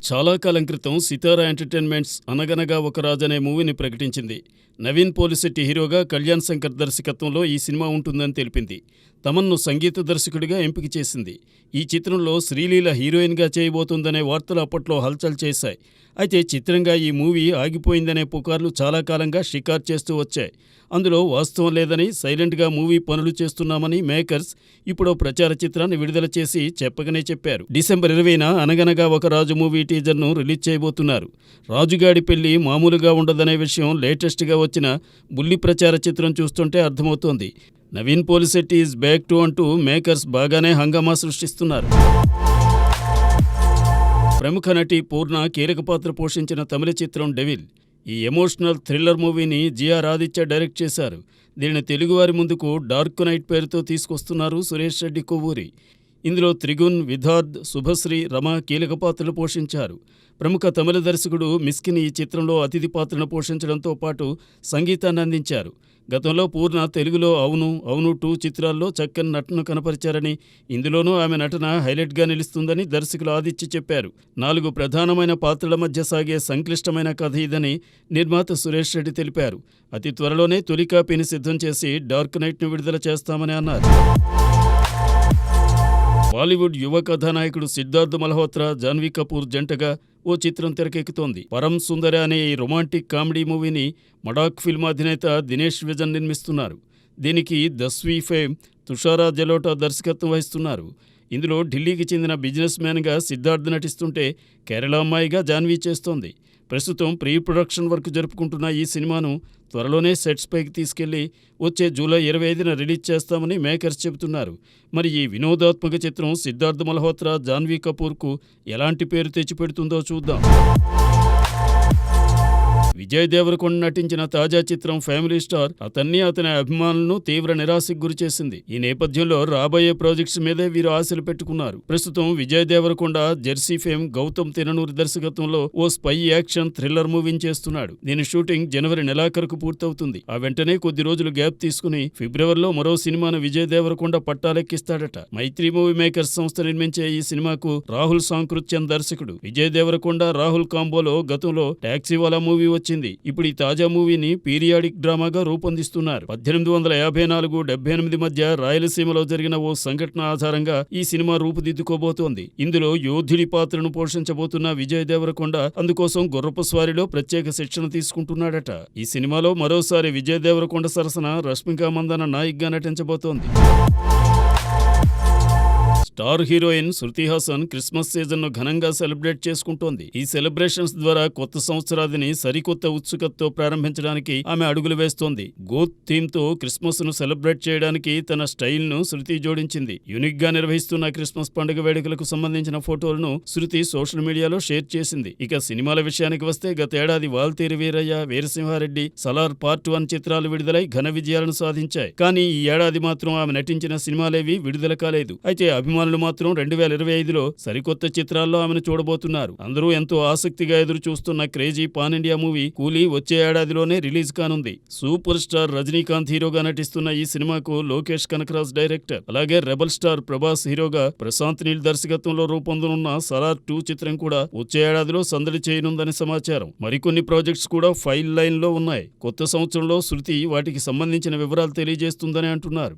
చాలా కాలం క్రితం సితారా ఎంటర్టైన్మెంట్స్ 'అనగనగా ఒక రాజు' అనే మూవీని ప్రకటించింది. నవీన్ పోలిశెట్టి హీరోగా, కళ్యాణ్ శంకర్ దర్శకత్వంలో ఈ సినిమా ఉంటుందని తెలిపింది. తమన్ను సంగీత దర్శకుడిగా ఎంపిక చేసింది. ఈ చిత్రంలో శ్రీలీల హీరోయిన్గా చేయబోతోందనే వార్తలు అప్పట్లో హల్చల్ చేశాయి. అయితే చిత్రంగా ఈ మూవీ ఆగిపోయిందనే పుకార్లు చాలా కాలంగా షికారు చేస్తూ వచ్చాయి. అందులో వాస్తవం లేదని, సైలెంట్గా మూవీ పనులు చేస్తున్నామని మేకర్స్ ఇప్పుడు ప్రచార చిత్రాన్ని విడుదల చేసి చెప్పకనే చెప్పారు. డిసెంబర్ 20న 'అనగనగా ఒక రాజు' మూవీ టీజర్ను రిలీజ్ చేయబోతున్నారు. రాజుగాడి పెళ్లి మామూలుగా ఉండదనే విషయం లేటెస్ట్గా వచ్చిన బుల్లి ప్రచార చిత్రం చూస్తుంటే అర్థమవుతోంది. Naveen Polishetty is back to అంటూ మేకర్స్ బాగానే హంగామా సృష్టిస్తున్నారు. ప్రముఖ నటి పూర్ణ కీలక పాత్ర పోషించిన తమిళ చిత్రం 'డెవిల్'. ఈ ఎమోషనల్ థ్రిల్లర్ మూవీని జిఆర్ ఆదిత్య డైరెక్ట్ చేశారు. దీనిని తెలుగువారి ముందుకు డార్క్ నైట్ పేరుతో తీసుకొస్తున్నారు సురేష్ రెడ్డి కొవ్వూరి. ఇందులో త్రిగుణ్, విధార్థ్, శుభశ్రీ, రమ కీలక పాత్రలు పోషించారు. ప్రముఖ తమిళ దర్శకుడు మిస్కిన్ ఈ చిత్రంలో అతిథి పాత్రను పోషించడంతో పాటు సంగీతాన్ని అందించారు. గతంలో పూర్ణ తెలుగులో 'అవును అవును 2' చిత్రాల్లో చక్కని నటన కనపరిచారని, ఇందులోనూ ఆమె నటన హైలైట్గా నిలుస్తుందని దర్శకులు ఆదిత్య చెప్పారు. 4 ప్రధానమైన పాత్రల మధ్య సాగే సంక్లిష్టమైన కథ ఇదని నిర్మాత సురేష్ రెడ్డి తెలిపారు. అతి త్వరలోనే తొలి కాపీని సిద్ధం చేసి డార్క్ నైట్ను విడుదల చేస్తామని అన్నారు. బాలీవుడ్ యువ కథానాయకుడు సిద్ధార్థ్ మల్హోత్రా, జాన్వీ కపూర్ జంటగా ఓ చిత్రం తెరకెక్కుతోంది. పరం సుందర అనే ఈ రొమాంటిక్ కామెడీ మూవీని మడాక్ ఫిల్మ్ అధినేత దినేష్ విజన్ నిర్మిస్తున్నారు. దీనికి దస్వీ ఫేమ్ తుషారా జలోటా దర్శకత్వం వహిస్తున్నారు. ఇందులో ఢిల్లీకి చెందిన బిజినెస్ మ్యాన్గా సిద్ధార్థ్ నటిస్తుంటే, కేరళ అమ్మాయిగా జాన్వీ చేస్తోంది. ప్రస్తుతం ప్రీ ప్రొడక్షన్ వర్క్ జరుపుకుంటున్న ఈ సినిమాను త్వరలోనే సెట్స్ పైకి తీసుకెళ్లి వచ్చే జూలై 25న రిలీజ్ చేస్తామని మేకర్స్ చెబుతున్నారు. మరి ఈ వినోదాత్మక చిత్రం సిద్ధార్థ్ మల్హోత్రా, జాన్వీ కపూర్కు ఎలాంటి పేరు తెచ్చిపెడుతుందో చూద్దాం. విజయ్ దేవరకొండ నటించిన తాజా చిత్రం ఫ్యామిలీ స్టార్ అతన్ని, అతని అభిమానులను తీవ్ర నిరాశకు గురిచేసింది. ఈ నేపథ్యంలో రాబోయే ప్రాజెక్ట్స్ మీదే వీరు ఆశలు పెట్టుకున్నారు. ప్రస్తుతం విజయ్ దేవరకొండ జెర్సీ ఫేమ్ గౌతమ్ తిననూరి దర్శకత్వంలో ఓ స్పై యాక్షన్ థ్రిల్లర్ మూవీని చేస్తున్నాడు. దీని షూటింగ్ జనవరి నెలాఖరుకు పూర్తవుతుంది. ఆ వెంటనే కొద్ది రోజులు గ్యాప్ తీసుకుని ఫిబ్రవరిలో మరో సినిమాను విజయ్ దేవరకొండ పట్టాలెక్కిస్తాడట. మైత్రి మూవీ మేకర్స్ సంస్థ నిర్మించే ఈ సినిమాకు రాహుల్ సాంకృత్యన్ దర్శకుడు. విజయ్ దేవరకొండ, రాహుల్ కాంబోలో గతంలో టాక్సీవాలా మూవీ వచ్చింది. ఇప్పుడు ఈ తాజా మూవీని పీరియాడిక్ డ్రామాగా రూపొందిస్తున్నారు. 1854-78 మధ్య రాయలసీమలో జరిగిన ఓ సంఘటన ఆధారంగా ఈ సినిమా రూపుదిద్దుకోబోతోంది. ఇందులో యోధుడి పాత్రను పోషించబోతున్న విజయ్ దేవరకొండ అందుకోసం గుర్రపు స్వారీలో ప్రత్యేక శిక్షణ తీసుకుంటున్నాడట. ఈ సినిమాలో మరోసారి విజయ్ దేవరకొండ సరసన Rashmika Mandanna నాయికగా నటించబోతోంది. Star heroine Shruti Haasan Christmas సీజన్ను ఘనంగా సెలబ్రేట్ చేసుకుంటోంది. ఈ సెలబ్రేషన్స్ ద్వారా కొత్త సంవత్సరాదిని సరికొత్త ఉత్సుకతతో ప్రారంభించడానికి ఆమె అడుగులు వేస్తోంది. గోత్ థీమ్తో క్రిస్మస్ ను సెలబ్రేట్ చేయడానికి తన స్టైల్ను శృతి జోడించింది. యూనిక్ గా నిర్వహిస్తున్న క్రిస్మస్ పండుగ వేడుకలకు సంబంధించిన ఫోటోలను శృతి సోషల్ మీడియాలో షేర్ చేసింది. ఇక సినిమాల విషయానికి వస్తే గతేడాది వాల్తేరు వీరయ్య, వీరసింహారెడ్డి, సలార్ పార్ట్ 1 చిత్రాలు విడుదలై ఘన విజయాలను సాధించాయి. కానీ ఈ ఏడాది మాత్రం ఆమె నటించిన సినిమాలేవి విడుదల కాలేదు. అయితే అభిమానులు మాత్రం 2025లో సరికొత్త చిత్రాల్లో ఆమెను చూడబోతున్నారు. అందరూ ఎంతో ఆసక్తిగా ఎదురు చూస్తున్న క్రేజీ పాన్ ఇండియా మూవీ కూలీ వచ్చే ఏడాదిలోనే రిలీజ్ కానుంది. సూపర్ స్టార్ రజనీకాంత్ హీరోగా నటిస్తున్న ఈ సినిమాకు లోకేష్ కనకరాజ్ డైరెక్టర్. అలాగే రెబల్ స్టార్ ప్రభాస్ హీరోగా ప్రశాంత్ నీల్ దర్శకత్వంలో రూపొందనున్న సలార్ 2 చిత్రం కూడా వచ్చే ఏడాదిలో సందడి చేయనుందని సమాచారం. మరికొన్ని ప్రాజెక్ట్స్ కూడా ఫైల్ లైన్ లో ఉన్నాయి. కొత్త సంవత్సరంలో శృతి వాటికి సంబంధించిన వివరాలు తెలియజేస్తుందని అంటున్నారు.